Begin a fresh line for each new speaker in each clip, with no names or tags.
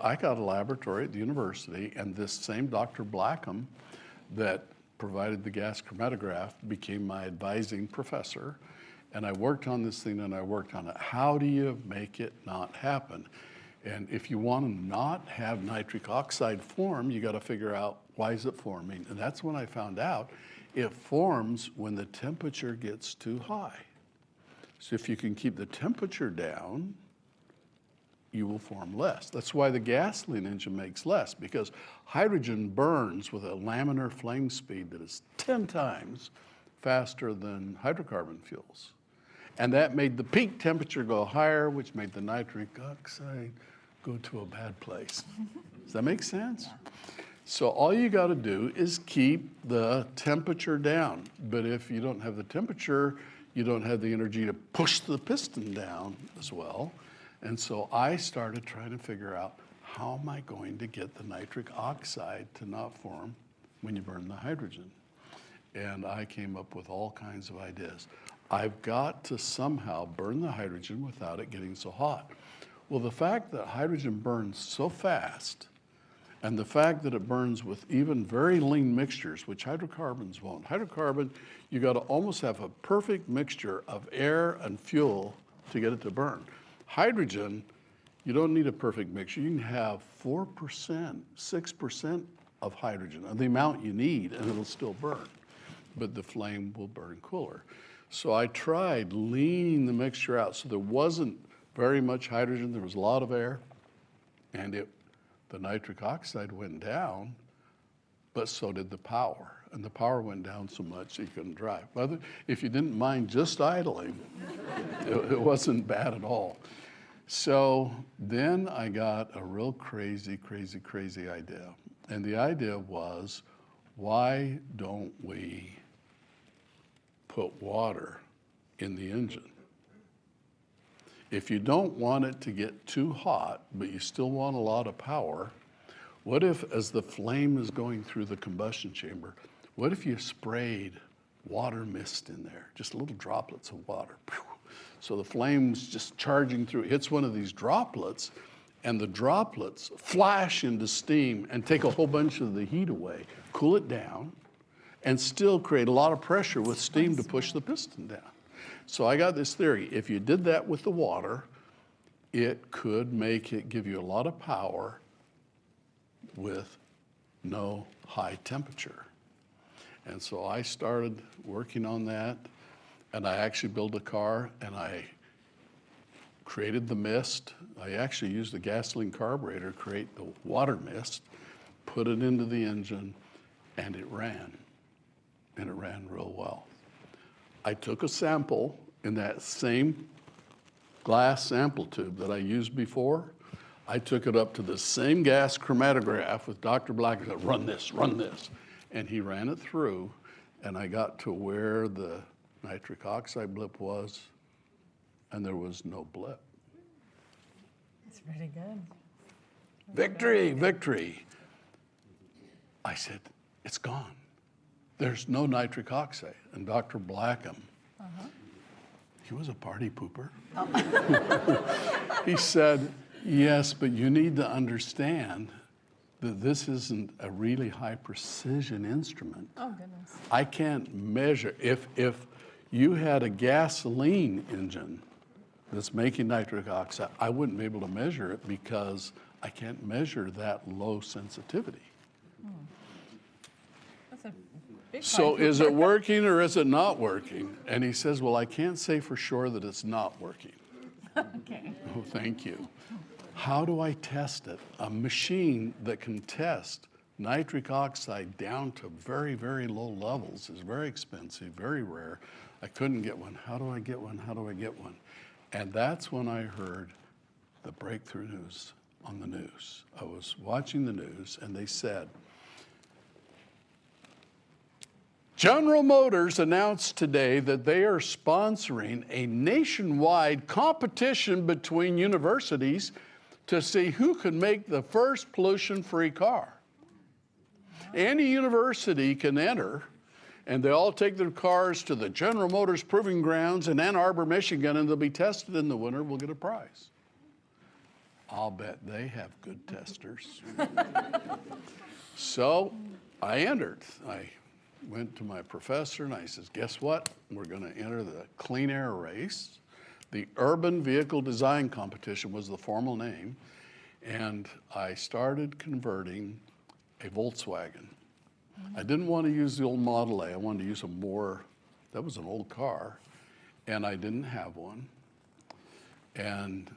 I got a laboratory at the university, and this same Dr. Blackham that provided the gas chromatograph became my advising professor. And I worked on this thing and I worked on it. How do you make it not happen? And if you want to not have nitric oxide form, you got to figure out why is it forming. And that's when I found out it forms when the temperature gets too high. So if you can keep the temperature down, you will form less. That's why the gasoline engine makes less, because hydrogen burns with a laminar flame speed that is 10 times faster than hydrocarbon fuels. And that made the peak temperature go higher, which made the nitric oxide go to a bad place. Does that make sense? Yeah. So all you got to do is keep the temperature down. But if you don't have the temperature, you don't have the energy to push the piston down as well. And so I started trying to figure out, how am I going to get the nitric oxide to not form when you burn the hydrogen? And I came up with all kinds of ideas. I've got to somehow burn the hydrogen without it getting so hot. Well, the fact that hydrogen burns so fast, and the fact that it burns with even very lean mixtures, which hydrocarbons won't. Hydrocarbon, you got to almost have a perfect mixture of air and fuel to get it to burn. Hydrogen, you don't need a perfect mixture. You can have 4%, 6% of hydrogen, the amount you need, and it'll still burn. But the flame will burn cooler. So I tried leaning the mixture out so there wasn't very much hydrogen, there was a lot of air, and the nitric oxide went down, but so did the power. And the power went down so much you couldn't drive. But if you didn't mind just idling, it wasn't bad at all. So then I got a real crazy idea. And the idea was, why don't we put water in the engine? If you don't want it to get too hot, but you still want a lot of power, what if, as the flame is going through the combustion chamber, what if you sprayed water mist in there, just little droplets of water? So the flame's just charging through, it hits one of these droplets, and the droplets flash into steam and take a whole bunch of the heat away, cool it down, and still create a lot of pressure with steam to push the piston down. So I got this theory. If you did that with the water, it could make it give you a lot of power with no high temperature. And so I started working on that, and I actually built a car, and I created the mist. I actually used the gasoline carburetor to create the water mist, put it into the engine, and it ran. And it ran real well. I took a sample in that same glass sample tube that I used before. I took it up to the same gas chromatograph with Dr. Black and said, run this. And he ran it through, and I got to where the nitric oxide blip was, and there was no blip.
That's pretty good.
Victory. I said, it's gone. There's no nitric oxide. And Dr. Blackham, he was a party pooper. Oh. He said, yes, but you need to understand that this isn't a really high precision instrument.
Oh, goodness.
I can't measure. If you had a gasoline engine that's making nitric oxide, I wouldn't be able to measure it because I can't measure that low sensitivity.
That's a big
So is it working or is it not working? And he says, well, I can't say for sure that it's not working.
Okay.
Oh, thank you. How do I test it? A machine that can test nitric oxide down to very, very low levels is very expensive, very rare. I couldn't get one. How do I get one? And that's when I heard the breakthrough news on the news. I was watching the news, and they said, General Motors announced today that they are sponsoring a nationwide competition between universities to see who can make the first pollution-free car. Any university can enter, and they all take their cars to the General Motors Proving Grounds in Ann Arbor, Michigan, and they'll be tested, and the winner will get a prize. I'll bet they have good testers. So I entered. I went to my professor and I says, guess what? We're going to enter the clean air race. The Urban Vehicle Design Competition was the formal name. And I started converting a Volkswagen. I didn't want to use the old Model A. I wanted to use a more, that was an old car, and I didn't have one. And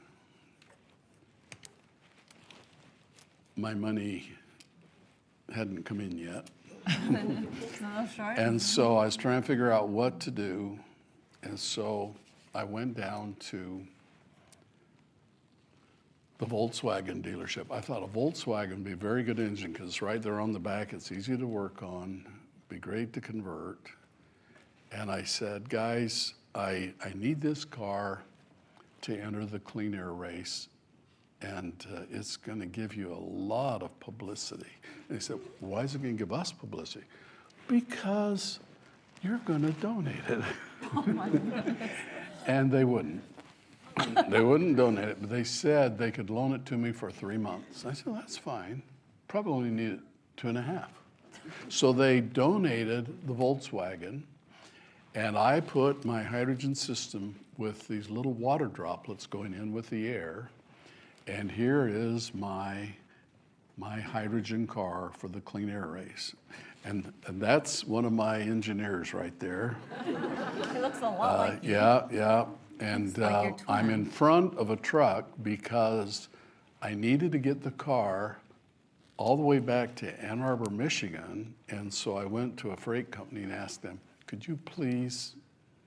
my money hadn't come in yet.
No, sure.
And so I was trying to figure out what to do. And so I went down to the Volkswagen dealership. I thought a Volkswagen would be a very good engine because it's right there on the back. It's easy to work on, be great to convert. And I said, guys, I need this car to enter the clean air race, and it's going to give you a lot of publicity. And he said, why is it going to give us publicity? Because you're going to donate it.
Oh my goodness.
And they wouldn't. They wouldn't donate it, but they said they could loan it to me for 3 months. I said, well, that's fine. Probably only need it 2.5. So they donated the Volkswagen, and I put my hydrogen system with these little water droplets going in with the air, and here is my hydrogen car for the clean air race. And that's one of my engineers right there.
He looks a lot like you.
Yeah. And
like your
I'm
twin.
in front of a truck because I needed to get the car all the way back to Ann Arbor, Michigan. And so I went to a freight company and asked them, could you please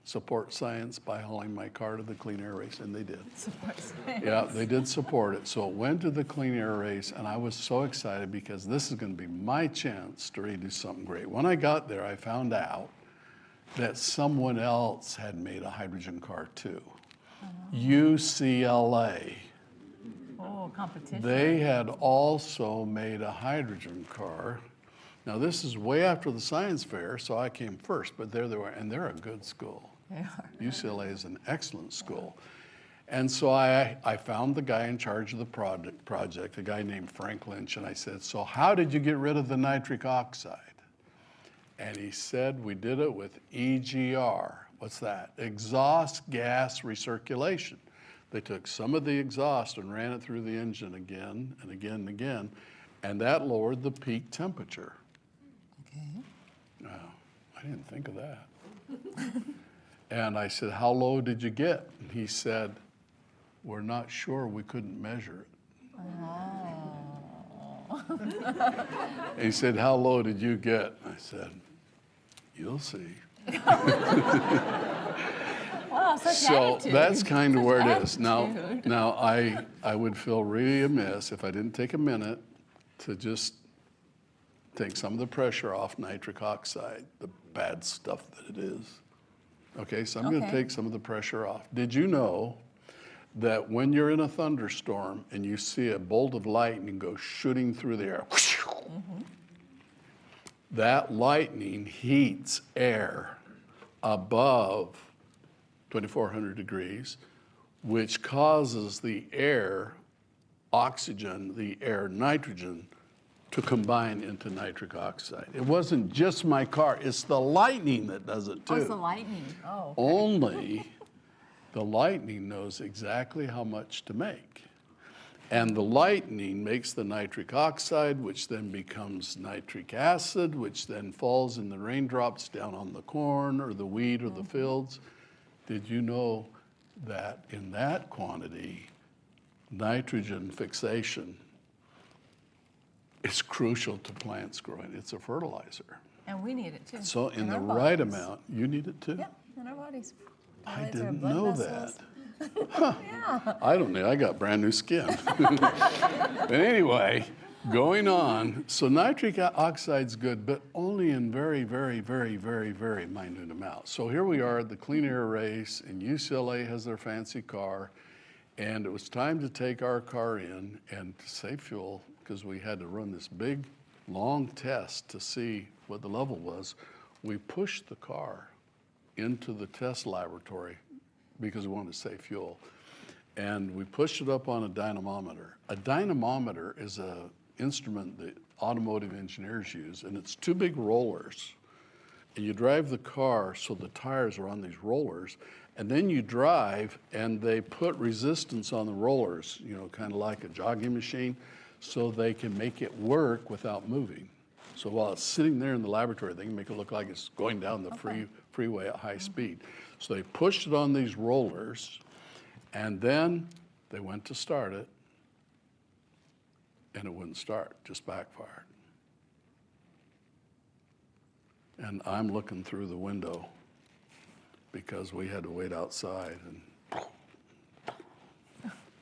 support science by hauling my car to the clean air race? And they did.
Support science.
Yeah, they did support it. So it went to the clean air race, and I was so excited because this is going to be my chance to really do something great. When I got there, I found out that someone else had made a hydrogen car too. UCLA.
Oh, competition.
They had also made a hydrogen car. Now this is way after the science fair, so I came first, but there they were, and they're a good school.
They are.
UCLA is an excellent school. And so I found the guy in charge of the project, a guy named Frank Lynch, and I said, so how did you get rid of the nitric oxide? And he said, we did it with EGR. What's that? Exhaust gas recirculation. They took some of the exhaust and ran it through the engine again and again and again, and that lowered the peak temperature.
Okay.
Oh, I didn't think of that. And I said, how low did you get? And he said, we're not sure, we couldn't measure it.
Oh.
And he said, how low did you get? I said, you'll see.
Wow, such
So
attitude.
that's kind of
Such
where it is.
attitude.
Now I would feel really amiss if I didn't take a minute to just take some of the pressure off nitric oxide, the bad stuff that it is. Okay, so I'm going to
Okay.
take some of the pressure off. Did you know that when you're in a thunderstorm and you see a bolt of lightning go shooting through the air, that lightning heats air above 2,400 degrees, which causes the air oxygen, the air nitrogen, to combine into nitric oxide. It wasn't just my car, it's the lightning that does it too.
Oh, it's the lightning. Oh.
Only the lightning knows exactly how much to make. And the lightning makes the nitric oxide, which then becomes nitric acid, which then falls in the raindrops down on the corn or the wheat or the fields. Did you know that in that quantity, nitrogen fixation is crucial to plants growing? It's a fertilizer.
And we need it too.
So in the
our
right
bodies.
amount, you need it too?
Yeah, in our bodies.
I
Dilates our
didn't
blood
know
vessels.
that. I don't know, I got brand new skin. But anyway, going on, so nitric oxide's good, but only in very, very, very, very, very minute amounts. So here we are at the clean air race, and UCLA has their fancy car, and it was time to take our car in and to save fuel, because we had to run this big, long test to see what the level was. We pushed the car into the test laboratory because we wanted to save fuel. and we pushed it up on a dynamometer. A dynamometer is an instrument that automotive engineers use, and it's two big rollers. And you drive the car so the tires are on these rollers, and then you drive and they put resistance on the rollers, you know, kind of like a jogging machine, so they can make it work without moving. So while it's sitting there in the laboratory, they can make it look like it's going down the freeway at high speed. So they pushed it on these rollers, and then they went to start it, and it wouldn't start, just backfired. And I'm looking through the window because we had to wait outside, and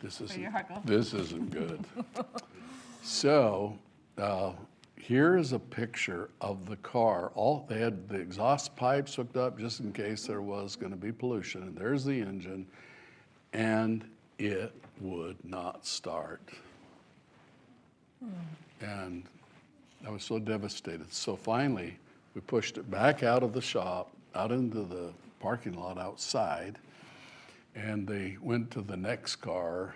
this isn't good. So here is a picture of the car. They had the exhaust pipes hooked up just in case there was going to be pollution, and there's the engine, and it would not start. And I was so devastated. So finally, we pushed it back out of the shop, out into the parking lot outside, and they went to the next car.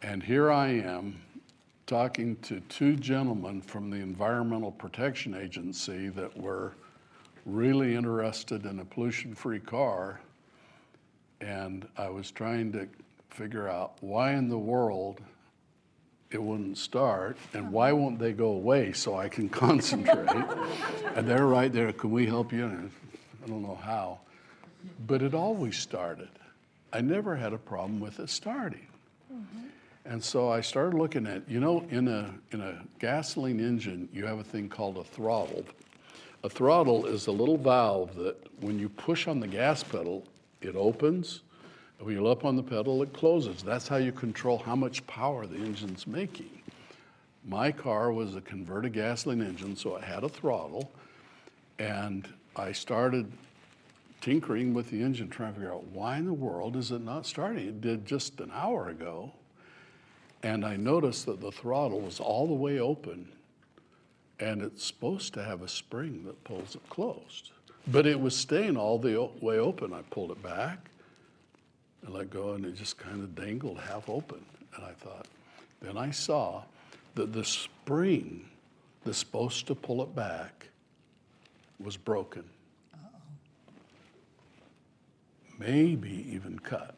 And here I am talking to two gentlemen from the Environmental Protection Agency that were really interested in a pollution-free car. And I was trying to figure out why in the world it wouldn't start, and why won't they go away so I can concentrate? And they're right there, can we help you? And I don't know how, but it always started. I never had a problem with it starting. And so I started looking at, you know, in a gasoline engine, you have a thing called a throttle. A throttle is a little valve that when you push on the gas pedal, it opens. When you up on the pedal, it closes. That's how you control how much power the engine's making. My car was a converted gasoline engine, so it had a throttle, and I started tinkering with the engine, trying to figure out why in the world is it not starting? It did just an hour ago, and I noticed that the throttle was all the way open, and it's supposed to have a spring that pulls it closed, but it was staying all the way open. I pulled it back, I let go, and it just kind of dangled half open. And I thought, then I saw that the spring that's supposed to pull it back was broken. Maybe even cut.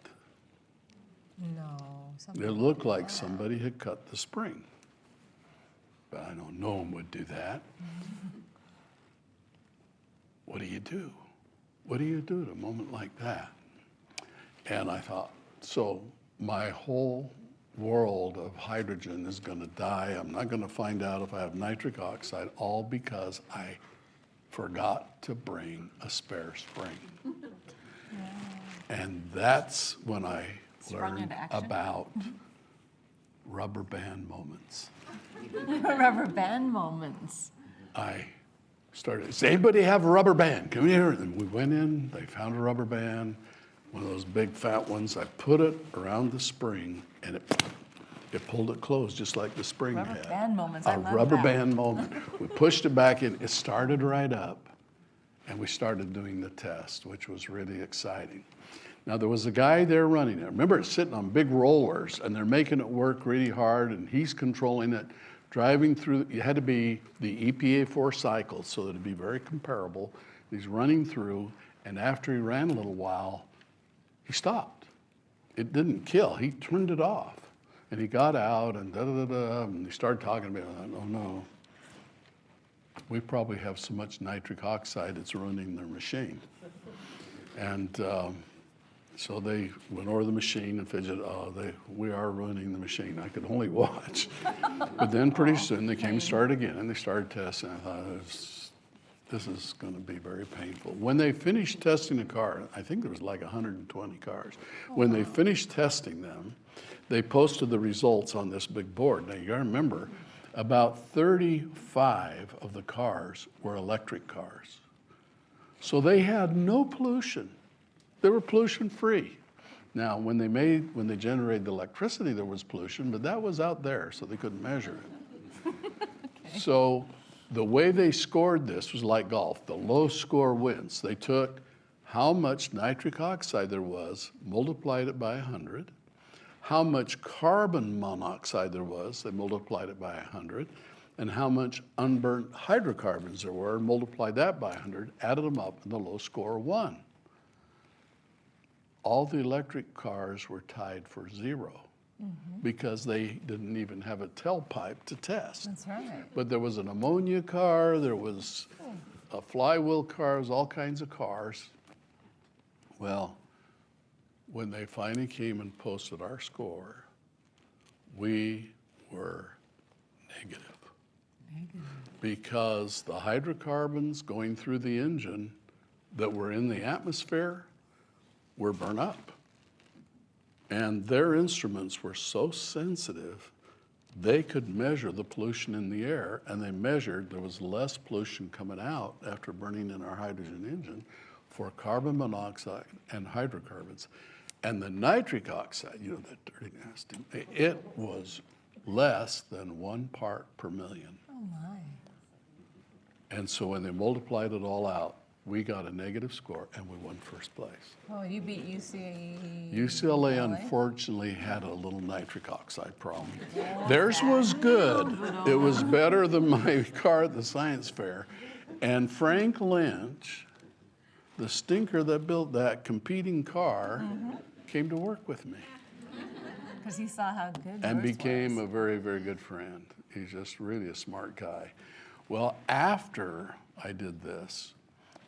No.
It looked like somebody had cut the spring. But I know no one would do that. What do you do? What do you do at a moment like that? And I thought, so my whole world of hydrogen is going to die. I'm not going to find out if I have nitric oxide, all because I forgot to bring a spare spring. And that's when I learned about rubber band moments.
Rubber band moments.
I started, does anybody have a rubber band? Come here. And we went in, they found a rubber band, one of those big fat ones. I put it around the spring, and it pulled it closed just like the spring had.
Rubber band moments, I love that.
A rubber band moment. We pushed it back in, it started right up, and we started doing the test, which was really exciting. Now, there was a guy there running it. Remember, it's sitting on big rollers, and they're making it work really hard, and he's controlling it, driving through. You had to be the EPA 4 cycles, so that it'd be very comparable. He's running through, and after he ran a little while, he stopped. It didn't kill. He turned it off, and he got out, and da-da-da-da, and he started talking about it. Oh, no. We probably have so much nitric oxide, it's ruining their machine. And so they went over the machine and fidgeted, we are ruining the machine. I could only watch. But then pretty soon they came and started again, and they started testing. I thought, this is going to be very painful. When they finished testing the car, I think there was like 120 cars. When they finished testing them, they posted the results on this big board. Now you got to remember, about 35 of the cars were electric cars. So they had no pollution. They were pollution-free. Now, when they generated the electricity, there was pollution, but that was out there, so they couldn't measure it. Okay. So the way they scored this was like golf. The low score wins. They took how much nitric oxide there was, multiplied it by 100, how much carbon monoxide there was, they multiplied it by 100, and how much unburnt hydrocarbons there were, multiplied that by 100, added them up, and the low score won. All the electric cars were tied for 0 because they didn't even have a tailpipe to test.
That's right.
But there was an ammonia car, there was a flywheel cars, all kinds of cars. Well, when they finally came and posted our score, we were negative. Because the hydrocarbons going through the engine that were in the atmosphere were burnt up. And their instruments were so sensitive, they could measure the pollution in the air, and they measured there was less pollution coming out after burning in our hydrogen engine for carbon monoxide and hydrocarbons. And the nitric oxide, you know, that dirty, nasty, it was less than 1 part per million.
Oh, my.
And so when they multiplied it all out, we got a negative score and we won first place.
Oh, you beat UCLA.
UCLA unfortunately had a little nitric oxide problem. Theirs was good. It was better than my car at the science fair. And Frank Lynch, the stinker that built that competing car, came to work with me.
Because he saw how good
And
yours
became
was.
a very, very good friend. He's just really a smart guy. Well, after I did this,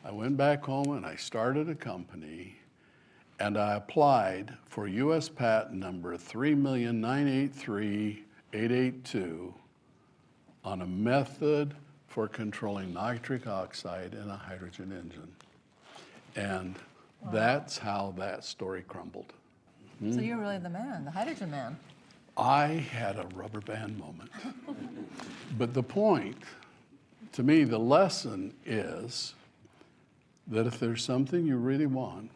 I went back home and I started a company, and I applied for U.S. patent number 3,983,882 on a method for controlling nitric oxide in a hydrogen engine. And that's how that story crumbled.
So you're really the man, the hydrogen man.
I had a rubber band moment. But the point, to me, the lesson is that if there's something you really want,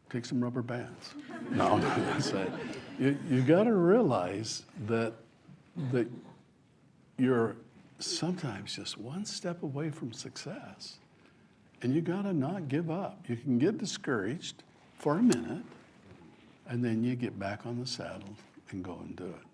take some rubber bands. No, I'm not gonna say it. You gotta realize that you're sometimes just one step away from success. And you gotta not give up. You can get discouraged for a minute, and then you get back on the saddle and go and do it.